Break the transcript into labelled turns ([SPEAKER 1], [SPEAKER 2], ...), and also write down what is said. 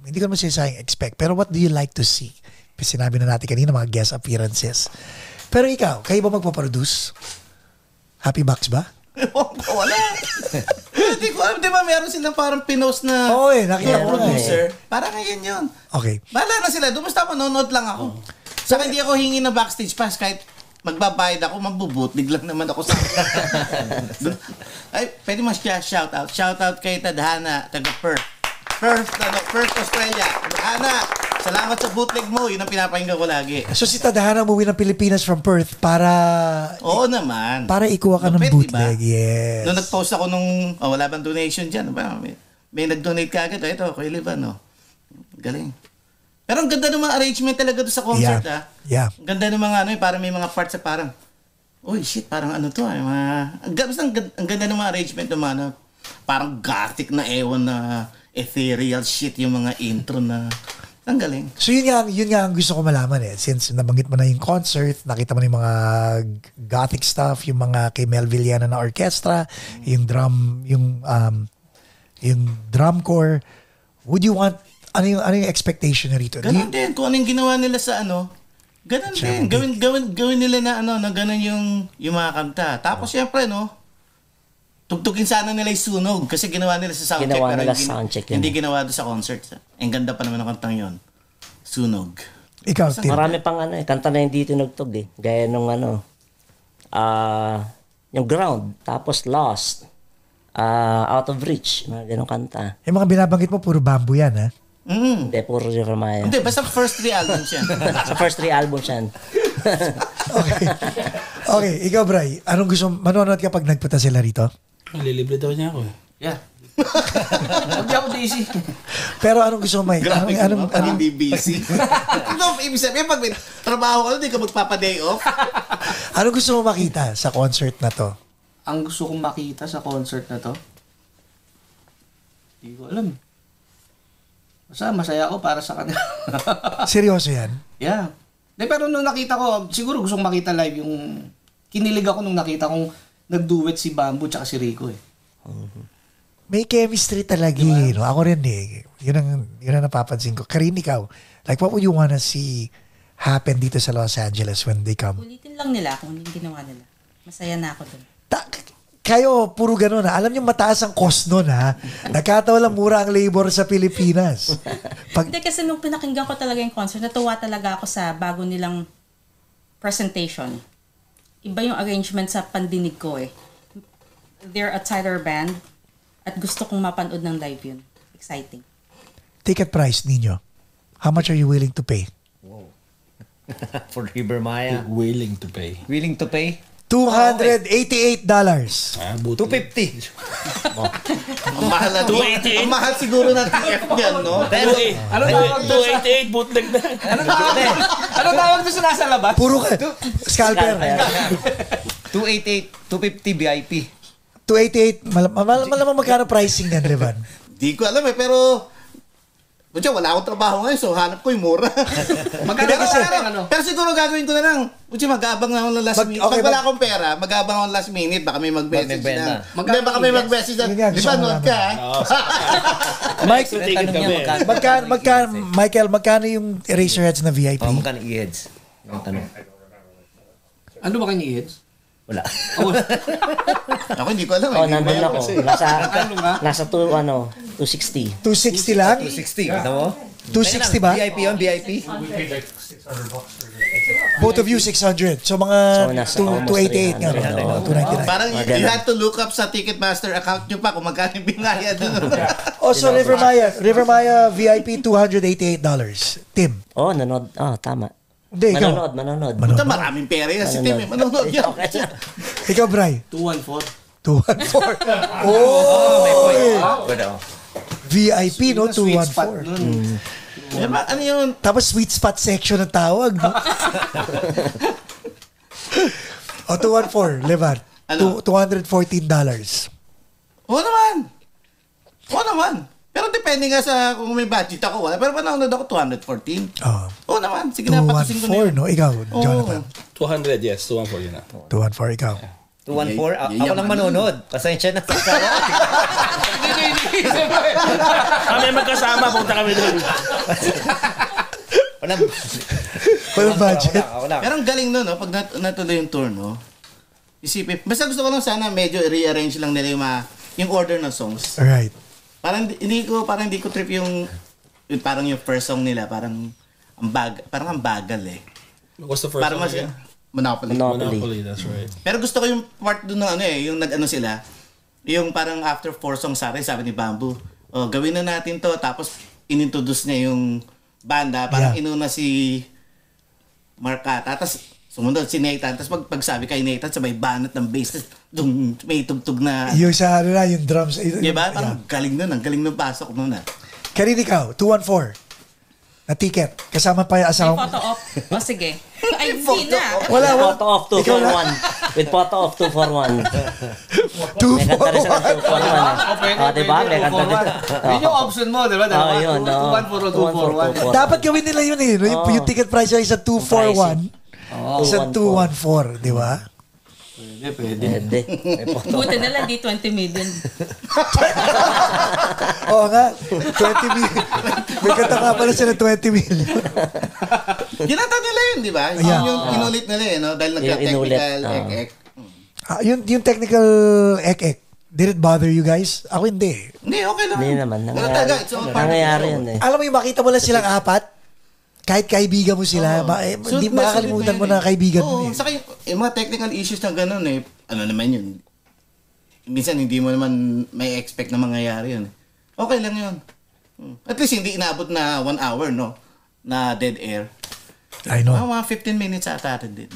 [SPEAKER 1] Hindi ko naman sinasayang expect, pero what do you like to see? Sinabi na natin kanina mga guest appearances. Pero ikaw, kayo ba magpaproduce? Happy Box ba?
[SPEAKER 2] Wala. Hindi ko alam, di ba meron silang parang pinost na
[SPEAKER 1] nakita ko
[SPEAKER 2] producer. Parang ngayon yun.
[SPEAKER 1] Okay.
[SPEAKER 2] Bahala na sila. Basta manonood lang ako. Saka hindi ako hingi na backstage pass kahit magbabayad ako, magbubutlig lang naman ako sa... Ay, pwede mas shoutout. Shoutout kay Tadhana, taga Perth, Australia. Tadhana, salamat sa bootleg mo. Yun ang pinapakinggan ko lagi.
[SPEAKER 1] So si Tadhana umuwi ng Pilipinas from Perth para...
[SPEAKER 2] Oo naman.
[SPEAKER 1] Para ikuha ka ng bootleg. Diba? Yes.
[SPEAKER 2] Nung nag-post ako nung... wala bang donation dyan? May nag-donate ka agad. Ito, kay Livan. Galing. Pero ang ganda ng mga arrangement talaga doon sa concert.
[SPEAKER 1] Yeah.
[SPEAKER 2] Ang ganda ng mga para may mga parts na parang... Uy, shit, parang ano to. Ang ganda ng mga arrangement ng mga parang gothic na ewan na ethereal shit yung mga intro na... Ang galing.
[SPEAKER 1] So yun nga ang gusto ko malaman since nabanggit mo na yung concert, nakita mo na yung mga gothic stuff, yung mga kay Mel Villana na orchestra, yung drum corps. Would you want ano yung expectation na rito?
[SPEAKER 2] Ganun din kung ano yung ginawa nila sa ganun din. Gawin nila na na ganun yung mga kanta. Tapos syempre tugtugin sana nila yung sunog kasi ginawa nila sa soundcheck.
[SPEAKER 3] Ginawa nila soundcheck yun. Hindi
[SPEAKER 2] ginawa doon sa concert. Ang ganda pa naman ng kantang yon. Sunog.
[SPEAKER 1] Ikaw, Tim.
[SPEAKER 3] Marami pang kanta na hindi tinugtog Gaya nung yung Ground, tapos Lost, Out of Reach, mga ganong kanta.
[SPEAKER 1] Yung mga binabanggit mo, puro bamboo yan, ha?
[SPEAKER 3] Hindi, puro Jeremiah.
[SPEAKER 2] Hindi, basta first 3 albums yan.
[SPEAKER 3] Sa first 3 albums yan.
[SPEAKER 1] Okay, ikaw, Bray, anong gusto, manonood ka pag nagpunta sila rito?
[SPEAKER 4] Lilibre daw niya ako. Yeah. Hindi ako busy.
[SPEAKER 1] Pero anong gusto mo anong
[SPEAKER 2] hindi busy? Ano ibig sabihin pag may trabaho ka, hindi ka magpapa-day off?
[SPEAKER 1] Anong gusto mo makita sa concert na to?
[SPEAKER 4] Ang gusto kong makita sa concert na to? Hindi ko alam. Basta masaya ako para sa kanila.
[SPEAKER 1] Seryoso yan?
[SPEAKER 4] Yeah. Pero nung nakita ko, siguro gusto kong makita live yung... Kinilig ako nung nakita kong nag-duet si Bamboo tsaka si Rico
[SPEAKER 1] May chemistry talaga no? Ako rin Yun ang napapansin ko. Karin, ikaw, like what would you wanna see happen dito sa Los Angeles when they come?
[SPEAKER 5] Ulitin lang nila kung hindi ginawa nila. Masaya na ako dun.
[SPEAKER 1] Kayo, puro ganun Alam niyo mataas ang cost nun Nagkataon lang mura ang labor sa Pilipinas.
[SPEAKER 5] Hindi kasi nung pinakinggan ko talaga yung concert, natuwa talaga ako sa bago nilang presentation. Iba yung arrangement sa pandinig ko They're a tighter band at gusto kong mapanood ng live yun. Exciting.
[SPEAKER 1] Ticket price ninyo. How much are you willing to pay?
[SPEAKER 6] Wow. For River Maya.
[SPEAKER 4] Willing to pay.
[SPEAKER 6] Willing to pay?
[SPEAKER 1] $288.
[SPEAKER 6] $250.
[SPEAKER 2] Ang mahal na $288. Ang mahal siguro ng TF niyan, no?
[SPEAKER 4] Ano tawag doon? $288 bootleg na. Ano tawag doon sa nasa labas?
[SPEAKER 1] Puro ka. Scalper.
[SPEAKER 6] $288. $250 VIP.
[SPEAKER 1] $288. Malamang magkano pricing yan, Levan?
[SPEAKER 2] Di ko alam pero... wala akong trabaho ngayon, so hanap ko yung mura. Pero siguro gagawin ko na lang. Mag-aabang na ako ng last minute. Pag wala akong pera, mag-aabang ako ng last minute. Baka may mag-message na. Baka may mag-message na. Di ba, nood ka?
[SPEAKER 1] Michael, magkano yung Eraserheads na VIP?
[SPEAKER 6] Magkano i-heads?
[SPEAKER 4] Ano ba kayo i-heads?
[SPEAKER 6] Wala.
[SPEAKER 2] Ako hindi ko alam.
[SPEAKER 3] Nandun ako. Nasa 260.
[SPEAKER 1] 260 lang?
[SPEAKER 6] 260. Ano mo?
[SPEAKER 1] 260 ba?
[SPEAKER 6] VIP yun, VIP.
[SPEAKER 1] Both of you 600. So mga 288 nga. 299.
[SPEAKER 2] Parang you had to look up sa Ticketmaster account nyo pa kung magkano yung binayad.
[SPEAKER 1] So River Maya VIP $288. Tim.
[SPEAKER 3] Nanood. Tama.
[SPEAKER 1] Hindi,
[SPEAKER 3] Manonood.
[SPEAKER 2] Punta maraming pera yan si Tim. Manonood yan.
[SPEAKER 1] Ikaw, Bray.
[SPEAKER 4] 214.
[SPEAKER 1] 214.
[SPEAKER 6] May point.
[SPEAKER 1] VIP, no? 214.
[SPEAKER 2] Ano yun?
[SPEAKER 1] Tapos sweet spot section ng tawag, no? 214, Levan. $214.
[SPEAKER 2] Oo naman. Pero depende nga sa kung may budget ako. Wala. Pero nanonood ako 214. Oo naman. Sige na, patusin ko na
[SPEAKER 1] 214,
[SPEAKER 2] yun.
[SPEAKER 1] no? Ikaw, Jonathan.
[SPEAKER 7] 200, yes. 214 yun na.
[SPEAKER 1] 214, ikaw.
[SPEAKER 6] 214. Ako lang manonood. Pasensya na sa asawa.
[SPEAKER 7] Kami magkasama, punta kami doon.
[SPEAKER 1] Walang budget.
[SPEAKER 6] Ako lang.
[SPEAKER 2] Pero ang galing nun, no? Pag natuloy yung tour, no? Isipin. Basta gusto ko lang sana medyo rearrange lang nila yung order ng songs.
[SPEAKER 1] Alright.
[SPEAKER 2] Parang hindi ko trip yung parang yung first song nila, parang ang bagal eh.
[SPEAKER 7] What's the first
[SPEAKER 2] Parang
[SPEAKER 7] one
[SPEAKER 2] mas
[SPEAKER 7] again?
[SPEAKER 2] Monopoly.
[SPEAKER 7] Monopoly, that's right.
[SPEAKER 2] Pero gusto ko yung part doon ng yung nag-ano sila, yung parang after 4 songs sabi ni Bamboo, gawin na natin to, tapos inintroduce niya yung banda, parang inuna si Marcata, tapos sumunod si Nathan, tapos pagsabi kay Nathan, sabay banat ng bass, may tugtog na,
[SPEAKER 1] Yung sa yung drums.
[SPEAKER 2] diba? Parang galing nun, ang galing ng pasok nun ah.
[SPEAKER 1] Karin, ikaw, 214. Na ticket. Kasama pa yung
[SPEAKER 5] May
[SPEAKER 1] asawa mo.
[SPEAKER 5] photo op. O sige. Ay, hindi na.
[SPEAKER 1] Wala,
[SPEAKER 3] With
[SPEAKER 1] wala.
[SPEAKER 3] photo of 241. With photo of 241. May kanta rin sa 241. Diba? May kanta rin.
[SPEAKER 4] Yun yung option mo, di ba?
[SPEAKER 3] Yun.
[SPEAKER 4] 214 o 241.
[SPEAKER 1] Dapat gawin nila yun eh. No? Yung ticket price ay isa 241. Isa 214, di ba?
[SPEAKER 3] Pwede. May photo.
[SPEAKER 5] Buti na lang, di 20 million.
[SPEAKER 1] Oo nga. 20 million. May kanta nga pala sila 20 million.
[SPEAKER 2] Ginata nila yun, di ba?
[SPEAKER 1] Yeah.
[SPEAKER 2] Yung inulit nila no? Dahil nagka-technical ek-ek.
[SPEAKER 1] Yung technical ek-ek, did it bother you guys? Ako hindi.
[SPEAKER 2] Hindi, okay lang.
[SPEAKER 3] Hindi naman.
[SPEAKER 2] Pero talaga, it's all part of the
[SPEAKER 3] Nangyayari
[SPEAKER 2] show.
[SPEAKER 3] yun eh.
[SPEAKER 1] Alam mo yung makita mo lang silang apat? Kahit kaibigan mo sila, hindi
[SPEAKER 2] Sulit na,
[SPEAKER 1] makakalimutan
[SPEAKER 2] sulit
[SPEAKER 1] mo na
[SPEAKER 2] yun
[SPEAKER 1] kaibigan
[SPEAKER 2] Oo,
[SPEAKER 1] mo eh.
[SPEAKER 2] saka yung mga technical issues na gano'n eh, ano naman yun. Minsan hindi mo naman may expect na mangyayari yun. Okay lang yun. At least hindi inabot na 1 hour, no? Na dead air.
[SPEAKER 1] I know.
[SPEAKER 2] Mga 15 minutes ata din.